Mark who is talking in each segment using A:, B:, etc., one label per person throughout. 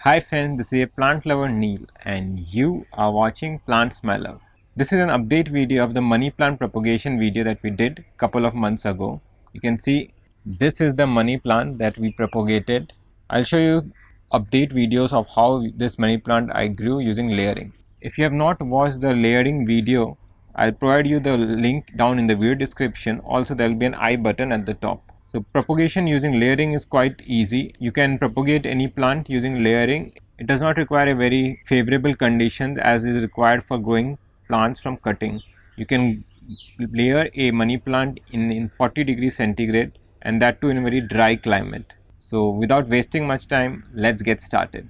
A: Hi friends, this is a plant lover Neil and you are watching Plants My Love. This is an update video of the money plant propagation video that we did a couple of months ago. You can see this is the money plant that we propagated. I'll show you update videos of how this money plant I grew using layering. If you have not watched the layering video, I'll provide you the link down in the video description. Also there will be an I button at the top. So propagation using layering is quite easy. You can propagate any plant using layering. It does not require a very favorable conditions as is required for growing plants from cutting. You can layer a money plant in 40 degrees centigrade and that too in a very dry climate. So without wasting much time, let's get started.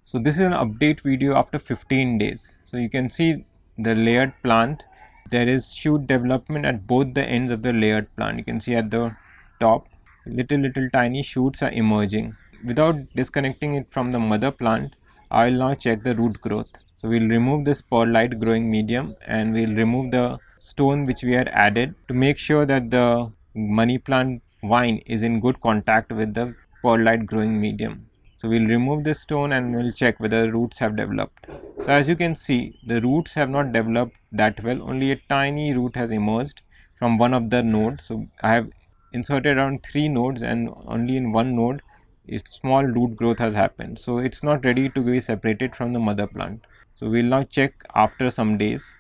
A: So this is an update video after 15 days. So you can see the layered plant. There is shoot development at both the ends of the layered plant. You can see at the top little tiny shoots are emerging. Without disconnecting it from the mother plant, I will now check the root growth. So we'll remove this perlite growing medium and we'll remove the stone which we had added to make sure that the money plant vine is in good contact with the perlite growing medium. So we'll remove this stone and we'll check whether the roots have developed. So as you can see, the roots have not developed that well. Only a tiny root has emerged from one of the nodes. So I have inserted around 3 nodes and only in one node a small root growth has happened. So it's not ready to be separated from the mother plant. So we'll now check after some days.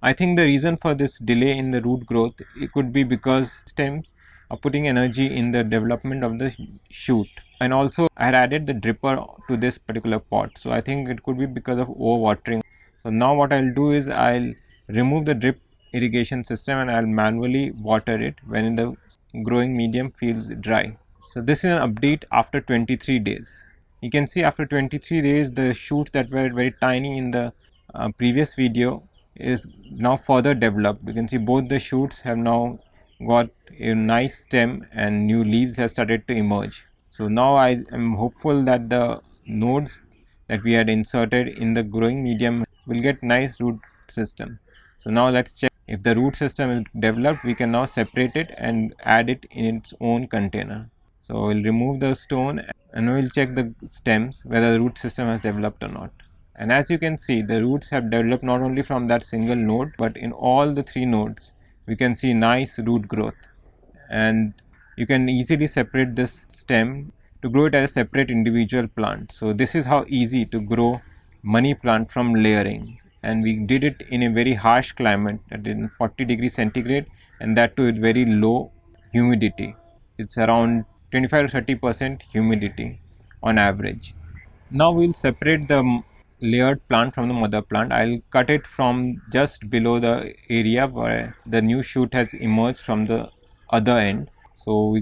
A: I think the reason for this delay in the root growth, it could be because stems are putting energy in the development of the shoot. And also I had added the dripper to this particular pot. So I think it could be because of overwatering. So now what I'll do is I'll remove the drip irrigation system and I'll manually water it when the growing medium feels dry. So this is an update after 23 days. You can see after 23 days the shoots that were very tiny in the previous video is now further developed. You can see both the shoots have now got a nice stem and new leaves have started to emerge. So now I am hopeful that the nodes that we had inserted in the growing medium will get nice root system. So now let's check if the root system is developed. We can now separate it and add it in its own container. So we'll remove the stone and we'll check the stems whether the root system has developed or not. And as you can see, the roots have developed not only from that single node but in all the 3 nodes we can see nice root growth, and you can easily separate this stem to grow it as a separate individual plant. So this is how easy to grow money plant from layering, and we did it in a very harsh climate at 40 degrees centigrade and that too with very low humidity. It's around 25 to 30% humidity on average. Now we'll separate the layered plant from the mother plant. I'll cut it from just below the area where the new shoot has emerged from the other end. So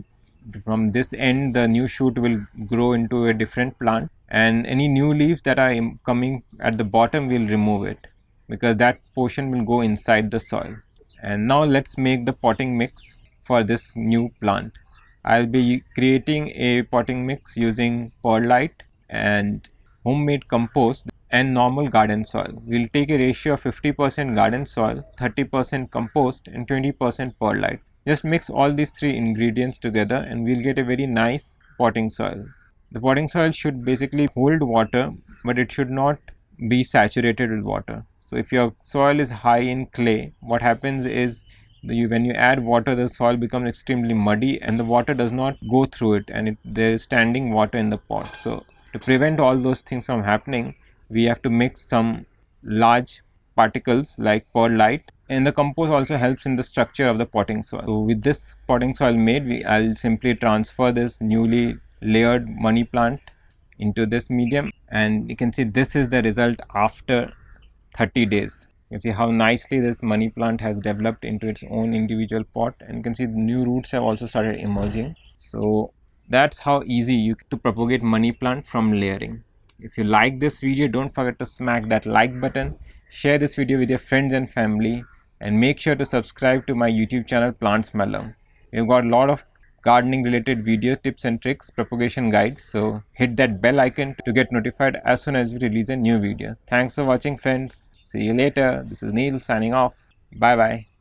A: from this end the new shoot will grow into a different plant, and any new leaves that are coming at the bottom will remove it because that portion will go inside the soil. And now let's make the potting mix for this new plant. I'll be creating a potting mix using perlite and homemade compost and normal garden soil. We'll take a ratio of 50% garden soil, 30% compost and 20% perlite. Just mix all these 3 ingredients together and we'll get a very nice potting soil. The potting soil should basically hold water, but it should not be saturated with water. So if your soil is high in clay, what happens is when you add water, the soil becomes extremely muddy and the water does not go through it, and there is standing water in the pot. So to prevent all those things from happening, we have to mix some large particles like perlite, and the compost also helps in the structure of the potting soil. So with this potting soil made, I'll simply transfer this newly layered money plant into this medium, and you can see this is the result after 30 days. You can see how nicely this money plant has developed into its own individual pot, and you can see the new roots have also started emerging. So that's how easy you to propagate money plant from layering. If you like this video, don't forget to smack that like button, share this video with your friends and family, and make sure to subscribe to my YouTube channel Plants My Love. We've got a lot of gardening related video tips and tricks, propagation guides, so hit that bell icon to get notified as soon as we release a new video. Thanks for watching friends. See you later. This is Neil signing off. Bye bye.